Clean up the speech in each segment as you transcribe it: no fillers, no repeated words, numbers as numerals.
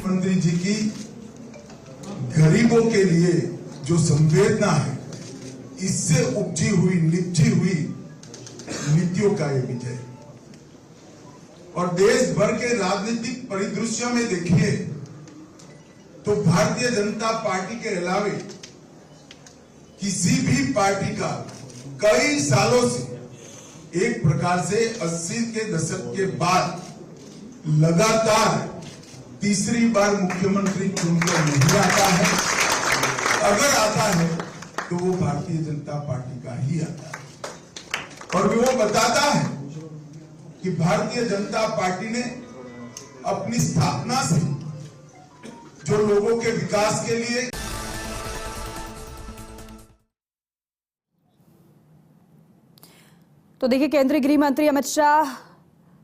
मुख्यमंत्री जी की गरीबों के लिए जो संवेदना है, इससे उपजी हुई निपजी हुई नीतियों का ये विजय। और देश भर के राजनीतिक परिदृश्य में देखिए तो भारतीय जनता पार्टी के अलावे किसी भी पार्टी का कई सालों से एक प्रकार से 80 के दशक के बाद लगातार तीसरी बार मुख्यमंत्री चुनकर नहीं आता है। अगर आता है तो वो भारतीय जनता पार्टी का ही आता है। और वो बताता है कि भारतीय जनता पार्टी ने अपनी स्थापना से जो लोगों के विकास के लिए तो देखिए, केंद्रीय गृह मंत्री अमित शाह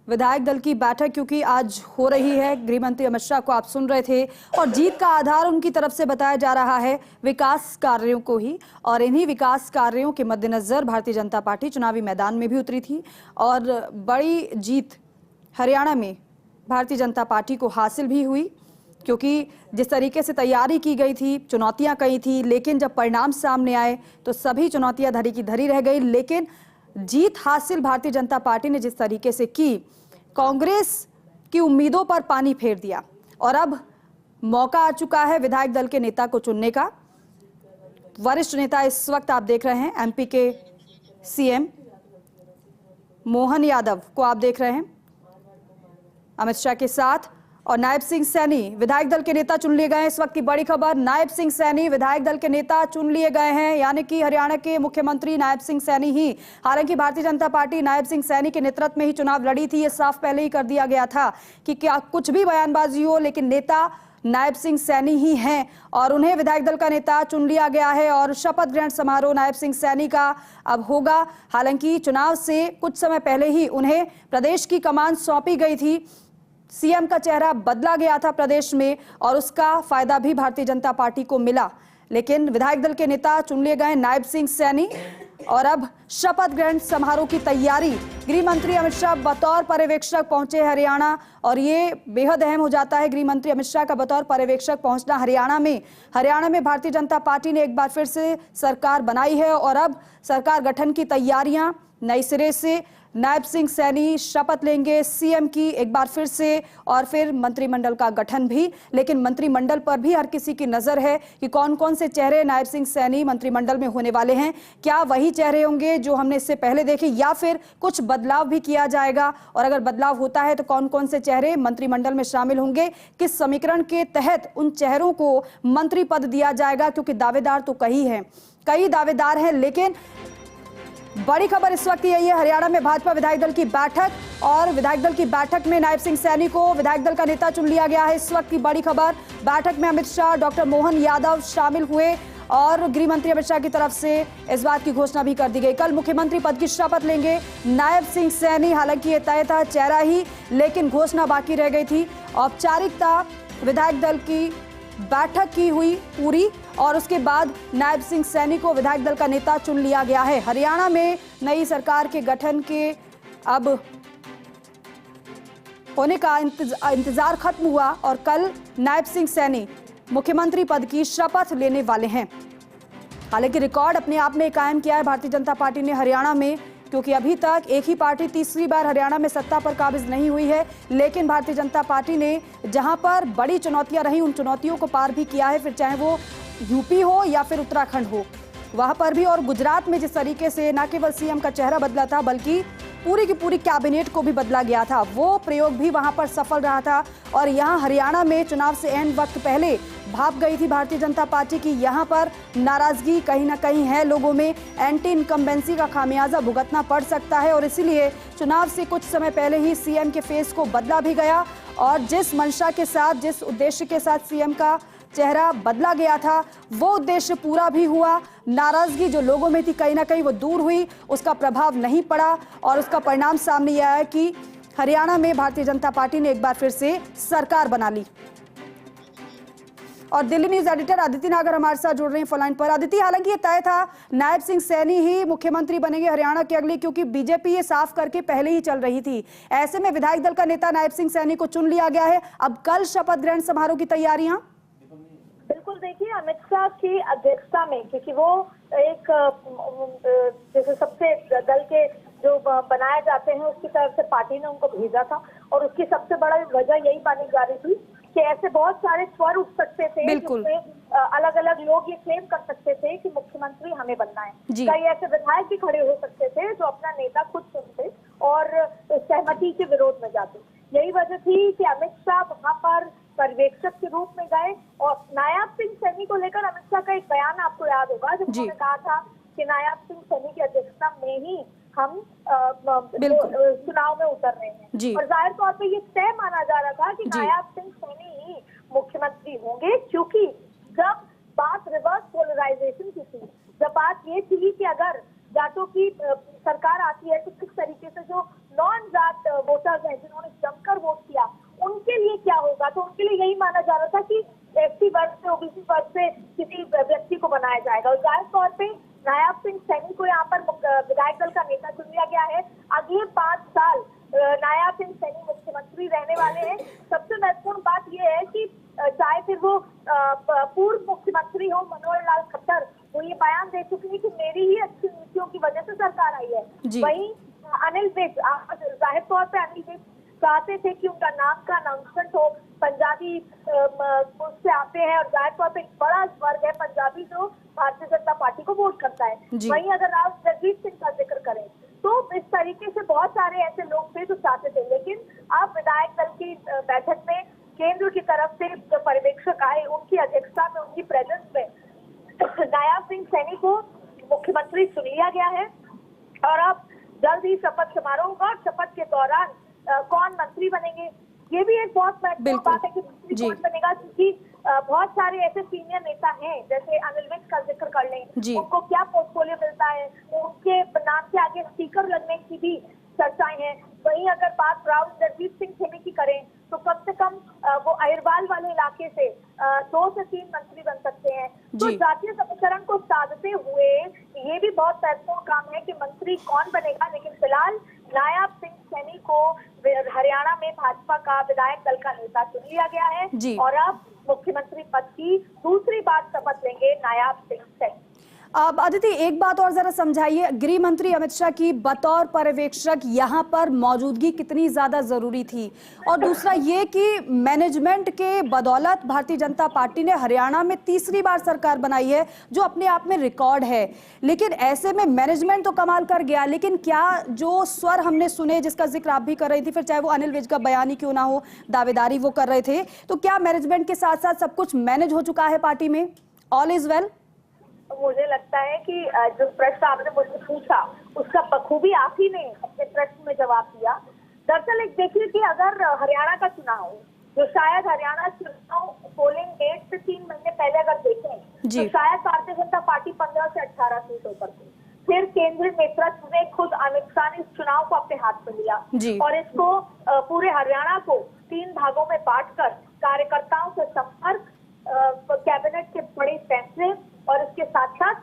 विधायक दल की बैठक क्योंकि आज हो रही है, गृह मंत्री अमित शाह को आप सुन रहे थे और जीत का आधार उनकी तरफ से बताया जा रहा है विकास कार्यों को ही। और इन्हीं विकास कार्यों के मद्देनजर भारतीय जनता पार्टी चुनावी मैदान में भी उतरी थी और बड़ी जीत हरियाणा में भारतीय जनता पार्टी को हासिल भी हुई, क्योंकि जिस तरीके से तैयारी की गई थी, चुनौतियां कई थी, लेकिन जब परिणाम सामने आए तो सभी चुनौतियां धरी की धरी रह गई। लेकिन जीत हासिल भारतीय जनता पार्टी ने जिस तरीके से की, कांग्रेस की उम्मीदों पर पानी फेर दिया और अब मौका आ चुका है विधायक दल के नेता को चुनने का। वरिष्ठ नेता इस वक्त आप देख रहे हैं एमपी के सीएम मोहन यादव को आप देख रहे हैं अमित शाह के साथ, और नायब सिंह सैनी विधायक दल के नेता चुन लिए गए हैं। इस वक्त की बड़ी खबर, नायब सिंह सैनी विधायक दल के नेता चुन लिए गए हैं, यानी कि हरियाणा के मुख्यमंत्री नायब सिंह सैनी ही। हालांकि भारतीय जनता पार्टी नायब सिंह सैनी के नेतृत्व में ही चुनाव लड़ी थी, ये साफ पहले ही कर दिया गया था कि क्या कुछ भी बयानबाजी हो, लेकिन नेता नायब सिंह सैनी ही हैं और उन्हें विधायक दल का नेता चुन लिया गया है। और शपथ ग्रहण समारोह नायब सिंह सैनी का अब होगा। हालांकि चुनाव से कुछ समय पहले ही उन्हें प्रदेश की कमान सौंपी गई थी, सीएम का चेहरा बदला गया था प्रदेश में और उसका फायदा भी भारतीय जनता पार्टी को मिला। लेकिन विधायक दल के नेता चुन लिए गए नायब सिंह सैनी और अब शपथ ग्रहण समारोह की तैयारी। गृह मंत्री अमित शाह बतौर पर्यवेक्षक पहुंचे हरियाणा और ये बेहद अहम हो जाता है, गृह मंत्री अमित शाह का बतौर पर्यवेक्षक पहुंचना हरियाणा में भारतीय जनता पार्टी ने एक बार फिर से सरकार बनाई है और अब सरकार गठन की तैयारियां नए सिरे से। नायब सिंह सैनी शपथ लेंगे सीएम की एक बार फिर से और फिर मंत्रिमंडल का गठन भी। लेकिन मंत्रिमंडल पर भी हर किसी की नजर है कि कौन कौन से चेहरे नायब सिंह सैनी मंत्रिमंडल में होने वाले हैं। क्या वही चेहरे होंगे जो हमने इससे पहले देखे या फिर कुछ बदलाव भी किया जाएगा, और अगर बदलाव होता है तो कौन कौन से चेहरे मंत्रिमंडल में शामिल होंगे, किस समीकरण के तहत उन चेहरों को मंत्री पद दिया जाएगा, क्योंकि दावेदार तो कई दावेदार हैं। लेकिन बड़ी खबर इस वक्त यही है, हरियाणा में भाजपा विधायक दल की बैठक और विधायक दल की बैठक में नायब सिंह सैनी को विधायक दल का नेता चुन लिया गया है। इस वक्त की बड़ी खबर, बैठक में अमित शाह, डॉक्टर मोहन यादव शामिल हुए और गृह मंत्री अमित शाह की तरफ से इस बात की घोषणा भी कर दी गई। कल मुख्यमंत्री पद की शपथ लेंगे नायब सिंह सैनी। हालांकि ये तय था चेहरा ही, लेकिन घोषणा बाकी रह गई थी। औपचारिकता विधायक दल की बैठक की हुई पूरी और उसके बाद नायब सिंह सैनी को विधायक दल का नेता चुन लिया गया है। हरियाणा में नई सरकार के गठन के अब होने का इंतजार खत्म हुआ और कल नायब सिंह सैनी मुख्यमंत्री पद की शपथ लेने वाले हैं। हालांकि रिकॉर्ड अपने आप में कायम किया है भारतीय जनता पार्टी ने हरियाणा में, क्योंकि अभी तक एक ही पार्टी तीसरी बार हरियाणा में सत्ता पर काबिज नहीं हुई है। लेकिन भारतीय जनता पार्टी ने जहां पर बड़ी चुनौतियां रही, उन चुनौतियों को पार भी किया है, फिर चाहे वो यूपी हो या फिर उत्तराखंड हो, वहां पर भी। और गुजरात में जिस तरीके से न केवल सीएम का चेहरा बदला था बल्कि पूरी की पूरी कैबिनेट को भी बदला गया था, वो प्रयोग भी वहां पर सफल रहा था। और यहाँ हरियाणा में चुनाव से एंड वक्त पहले भाप गई थी भारतीय जनता पार्टी की। यहाँ पर नाराजगी कहीं ना कहीं है लोगों में, एंटी इनकम्बेंसी का खामियाजा भुगतना पड़ सकता है और इसीलिए चुनाव से कुछ समय पहले ही सीएम के फेस को बदला भी गया और जिस मंशा के साथ, जिस उद्देश्य के साथ सीएम का चेहरा बदला गया था, वो उद्देश्य पूरा भी हुआ। नाराजगी जो लोगों में थी कहीं ना कहीं वो दूर हुई, उसका प्रभाव नहीं पड़ा और उसका परिणाम सामने आया कि हरियाणा में भारतीय जनता पार्टी ने एक बार फिर से सरकार बना ली। और दिल्ली न्यूज एडिटर अदिति नागर हमारे साथ जुड़ रहे हैं फोन लाइन पर। अदिति, हालांकि ये तय था नायब सिंह सैनी ही मुख्यमंत्री बनेंगे हरियाणा के अगले, क्योंकि बीजेपी ये साफ करके पहले ही चल रही थी। ऐसे में विधायक दल का नेता नायब सिंह सैनी को चुन लिया गया है। अब कल शपथ ग्रहण समारोह की तैयारियां। बिल्कुल, देखिए अमित शाह की अध्यक्षता में, क्योंकि वो एक जैसे सबसे दल के जो बनाए जाते हैं उसकी तरफ से पार्टी ने उनको भेजा था, और उसकी सबसे बड़ा वजह यही मानी जा रही थी कि ऐसे बहुत सारे स्वर उठ सकते थे जिसमें अलग अलग लोग ये क्लेम कर सकते थे कि मुख्यमंत्री हमें बनना है। कई ऐसे विधायक भी खड़े हो सकते थे जो अपना नेता खुद चुनते और सहमति के विरोध में जाते। यही वजह थी कि अमित शाह वहां पर पर्यवेक्षक के रूप में गए। और नायब सिंह सैनी को लेकर अमित शाह का एक बयान आपको याद होगा, जब उन्होंने कहा था कि नायब सिंह सैनी की अध्यक्षता में ही हम चुनाव में उतर रहे हैं। और जाहिर तौर पे ये तय माना जा रहा था कि नायब सिंह सैनी ही मुख्यमंत्री होंगे, क्योंकि जब बात रिवर्स पोलराइजेशन की थी, जब बात ये थी कि अगर जाटों की सरकार आती है तो किस तरीके से जो नॉन जाट वोटर्स हैं जिन्होंने जमकर वोट किया उनके लिए क्या होगा, तो उनके लिए यही माना जा रहा था कि एससी वर्ग से, ओबीसी वर्ग से किसी व्यक्ति को बनाया जाएगा। और जाहिर तौर पे नायब सिंह सैनी को यहाँ पर विधायक दल का नेता चुन लिया गया है। अगले 5 साल नायब सिंह सैनी मुख्यमंत्री रहने वाले हैं। सबसे महत्वपूर्ण बात यह है कि चाहे फिर वो पूर्व मुख्यमंत्री हो मनोहर लाल खट्टर, वो ये बयान दे चुके हैं कि मेरी ही अच्छी नीतियों की वजह से सरकार आई है। वहीं अनिल विज, जाहिर तौर पे अनिल विज चाहते थे कि उनका नाम का अनाउंसमेंट हो, पंजाबी उससे आते हैं और जाहिर तौर पे एक बड़ा वर्ग है पंजाबी जो भारतीय जनता पार्टी को वोट करता है। वहीं अगर आप जगजीत सिंह का जिक्र करें तो इस तरीके से बहुत सारे ऐसे लोग थे जो चाहते थे। लेकिन अब विधायक दल की बैठक में केंद्र की तरफ से जो पर्यवेक्षक आए उनकी अध्यक्षता में, उनकी प्रेजेंस में नायब सिंह सैनी को मुख्यमंत्री चुन लिया गया है। और अब जल्द ही शपथ समारोह होगा। शपथ के दौरान कौन मंत्री बनेंगे, ये भी एक बहुत महत्वपूर्ण बात है कि मंत्री कौन बनेगा, क्योंकि बहुत सारे ऐसे सीनियर नेता हैं, जैसे अनिल विज का जिक्र कर लें, उनको क्या पोर्टफोलियो मिलता है, उनके नाम के आगे स्पीकर लगने की भी चर्चाएं हैं। वहीं अगर बात राव जगजीत सिंह सैनी की करें तो कम से कम वो अहिरवाल वाले इलाके से 2 से 3 मंत्री बन सकते हैं। तो जातीय समीकरण को साधते हुए ये भी बहुत महत्वपूर्ण काम है कि मंत्री कौन बनेगा। लेकिन फिलहाल नायब सिंह सैनी को हरियाणा में भाजपा का विधायक दल का नेता चुन लिया गया है और अब मुख्यमंत्री पद की दूसरी बार शपथ लेंगे नायब सिंह सैनी। अब अदिति, एक बात और जरा समझाइए, गृह मंत्री अमित शाह की बतौर पर्यवेक्षक यहाँ पर मौजूदगी कितनी ज्यादा जरूरी थी? और दूसरा ये कि मैनेजमेंट के बदौलत भारतीय जनता पार्टी ने हरियाणा में तीसरी बार सरकार बनाई है, जो अपने आप में रिकॉर्ड है। लेकिन ऐसे में मैनेजमेंट तो कमाल कर गया, लेकिन क्या जो स्वर हमने सुने, जिसका जिक्र आप भी कर रही थी, फिर चाहे वो अनिल विज का बयान ही क्यों ना हो, दावेदारी वो कर रहे थे, तो क्या मैनेजमेंट के साथ साथ सब कुछ मैनेज हो चुका है पार्टी में? All is well? मुझे लगता है कि जो प्रश्न आपने मुझसे पूछा उसका बखूबी आप ही ने अपने प्रश्न में जवाब दिया। दरअसल एक देखिए कि अगर हरियाणा का चुनाव, जो शायद हरियाणा चुनाव पोलिंग डेट से 3 महीने पहले अगर देखें तो शायद भारतीय जनता पार्टी 15 से 18 सीटों पर थी। फिर केंद्रीय नेतृत्व ने खुद अमित शाह ने इस चुनाव को अपने हाथ में लिया और इसको पूरे हरियाणा को 3 भागों में बांटकर कार्यकर्ताओं से संपर्क, कैबिनेट के बड़े फैसले और इसके साथ साथ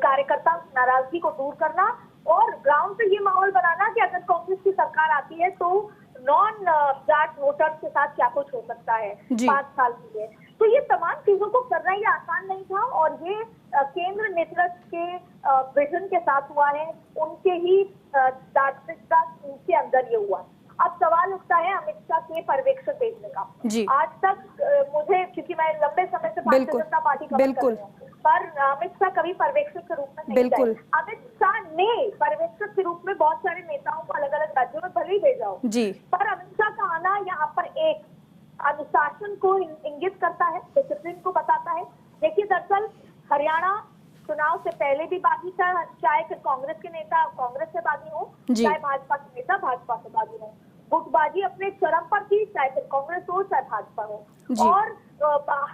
कार्यकर्ताओं की नाराजगी को दूर करना और ग्राउंड पे ये माहौल बनाना कि अगर कांग्रेस की सरकार आती है तो नॉन जाट वोटर्स के साथ क्या कुछ हो सकता है 5 साल के लिए। तो ये तमाम चीजों को करना ये आसान नहीं था और ये केंद्र नेतृत्व के विजन के साथ हुआ है, उनके ही दार्शनिकता के अंदर ये हुआ। अब सवाल उठता है अमित शाह के पर्यवेक्षक भेजने का। आज तक मुझे, क्योंकि मैं लंबे समय से भारतीय जनता पार्टी का कर रही हूँ, पर अमित शाह कभी पर्यवेक्षक के रूप में नहीं गए। अमित शाह ने पर्यवेक्षक के रूप में बहुत सारे नेताओं को अलग अलग राज्यों में भले ही भेजा हो, पर अमित शाह का आना यहाँ पर एक अनुशासन को इंगित करता है, डिसिप्लिन को बताता है। देखिए दरअसल हरियाणा चुनाव से पहले भी बागी था, चाहे फिर कांग्रेस के नेता कांग्रेस से बागी हो, चाहे भाजपा के नेता भाजपा से बागी हो, गुटबाजी अपने चरम पर थी, चाहे फिर कांग्रेस हो चाहे भाजपा हो। और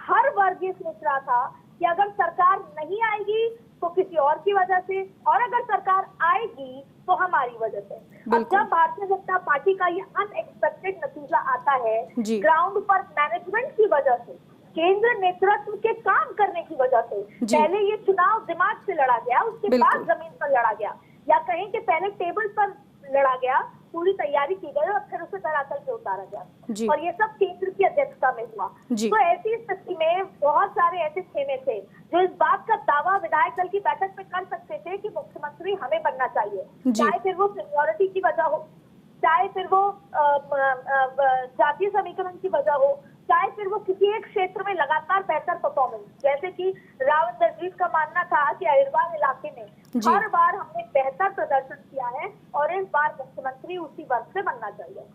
हर वर्ग ये सोच रहा था कि अगर सरकार नहीं आएगी तो किसी और की वजह से, और अगर सरकार आएगी तो हमारी वजह से। अब जब भारतीय जनता पार्टी का ये अनएक्सपेक्टेड नतीजा आता है ग्राउंड पर मैनेजमेंट की वजह से, केंद्र नेतृत्व के काम करने की वजह से। जी। पहले ये चुनाव दिमाग से लड़ा गया, उसके बिल्कुल। बाद जमीन पर लड़ा गया, या कहें कि पहले टेबल पर लड़ा गया, पूरी तैयारी की गई और फिर उसे धरातल पे उतारा जी। गया। और ये सब केंद्र की अध्यक्षता में हुआ। जी। तो ऐसी स्थिति में बहुत सारे ऐसे खेमे थे जो इस बात का दावा विधायक दल की बैठक में कर सकते थे कि मुख्यमंत्री हमें बनना चाहिए, जी। चाहे फिर वो सीनियोरिटी की वजह हो, चाहे फिर वो जातीय समीकरण की वजह हो, चाहे फिर वो किसी एक क्षेत्र में लगातार बेहतर परफॉर्मेंस, जैसे कि राव इंद्रजीत का मानना था कि अहिरवार इलाके में जी। हर बार हमने बेहतर प्रदर्शन किया है और इस बार मुख्यमंत्री उसी वर्ग से बनना चाहिए।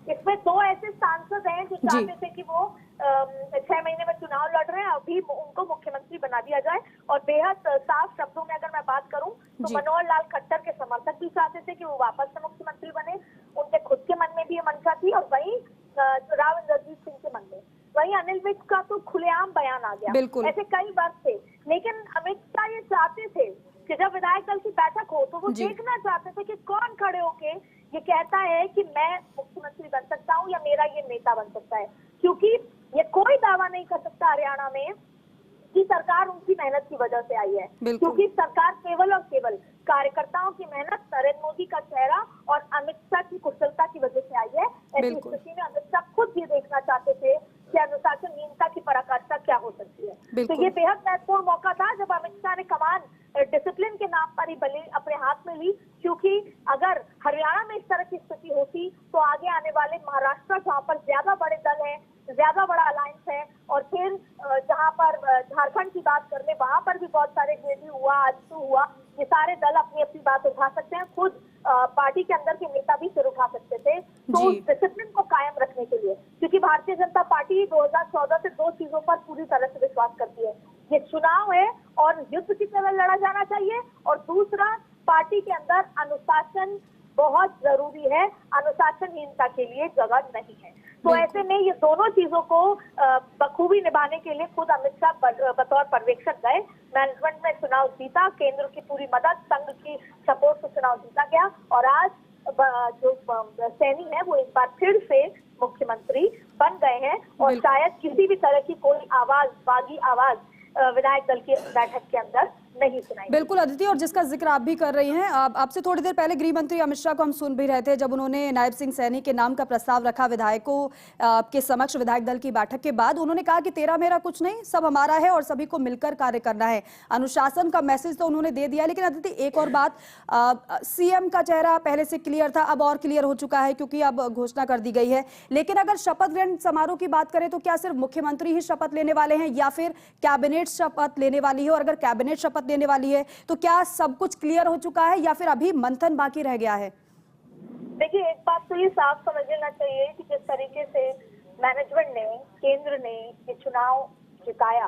इसमें दो ऐसे सांसद हैं जो चाहते थे कि वो 6 महीने में चुनाव लड़ रहे हैं, अभी उनको मुख्यमंत्री बना दिया जाए। और बेहद साफ शब्दों में अगर मैं बात करूं तो जी। मनोहर लाल खट्टर के समर्थक भी चाहते थे कि वो वापस से मुख्यमंत्री बने, उनके खुद के मन में भी ये मंशा थी, और वहीं राव इंद्रजीत सिंह के मन में, वहीं अनिल विज का तो खुलेआम बयान आ गया। बिल्कुल। ऐसे कई वर्ग थे, लेकिन अमित शाह ये चाहते थे कि जब विधायक दल की बैठक हो तो वो जी। देखना चाहते थे कि कौन खड़े होके ये कहता है कि मैं मुख्यमंत्री बन सकता हूँ या मेरा ये नेता बन सकता है। क्योंकि ये कोई दावा नहीं कर सकता हरियाणा में कि सरकार उनकी मेहनत की वजह से आई है, बिल्कुल। क्योंकि सरकार केवल और केवल कार्यकर्ताओं की मेहनत, नरेंद्र मोदी का चेहरा और अमित शाह की कुशलता की वजह से आई है। ऐसी बिल्कुल। स्थिति में अमित शाह खुद ये देखना चाहते थे कि अनुशासनहीनता की पराकाष्ठा क्या हो सकती है। बिल्कुल। तो ये बेहद महत्वपूर्ण मौका था जब अमित शाह ने कमान डिसिप्लिन के नाम पर ही बली अपने हाथ में ली, क्योंकि अगर हरियाणा में इस तरह की स्थिति होती तो आगे आने वाले महाराष्ट्र, जहाँ पर ज्यादा बड़े दल हैं, ज्यादा बड़ा अलायंस है, और फिर जहाँ पर झारखंड की बात कर ले, वहां पर भी बहुत सारे जेडीयू हुआ, आजसू हुआ, ये सारे दल अपनी अपनी बात उठा सकते हैं, खुद पार्टी के अंदर के नेता भी सिर उठा सकते थे। तो जी। उस डिसिप्लिन को कायम रखने के लिए, क्योंकि भारतीय जनता पार्टी 2014 से दो चीजों पर पूरी तरह से विश्वास करती है, ये चुनाव है और युद्ध की तरह लड़ा जाना चाहिए, और दूसरा पार्टी के अंदर अनुशासन बहुत जरूरी है, अनुशासनहीनता के लिए जगह नहीं है। तो ऐसे में ये दोनों चीजों को बखूबी निभाने के लिए खुद अमित शाह बतौर पर्यवेक्षक गए, मैनेजमेंट में चुनाव जीता, केंद्र की पूरी मदद, संघ की सपोर्ट से चुनाव जीता गया, और आज जो सैनी है वो एक बार फिर से मुख्यमंत्री बन गए हैं। और शायद किसी भी तरह की कोई आवाज, बागी आवाज विधायक दल की बैठक के अंदर नहीं सुनाई। बिल्कुल अदिति, और जिसका जिक्र आप भी कर रही हैं, आपसे थोड़ी देर पहले गृह मंत्री अमित शाह को हम सुन भी रहे थे जब उन्होंने नायब सिंह सैनी के नाम का प्रस्ताव रखा विधायकों के समक्ष विधायक दल की बैठक के बाद। उन्होंने कहा कि तेरा मेरा कुछ नहीं, सब हमारा है और सभी को मिलकर कार्य करना है। अनुशासन का मैसेज तो उन्होंने दे दिया, लेकिन अदिति एक और बात, सीएम का चेहरा पहले से क्लियर था, अब और क्लियर हो चुका है क्योंकि अब घोषणा कर दी गई है। लेकिन अगर शपथ ग्रहण समारोह की बात करें तो क्या सिर्फ मुख्यमंत्री ही शपथ लेने वाले हैं या फिर कैबिनेट शपथ लेने वाली है? और अगर कैबिनेट शपथ लेने वाली है तो क्या सब कुछ क्लियर हो चुका है या फिर अभी मंथन बाकी रह गया है? देखिए, एक बात तो ये साफ समझ लेना चाहिए कि जिस तरीके से मैनेजमेंट ने, केंद्र ने ये चुनाव जिताया,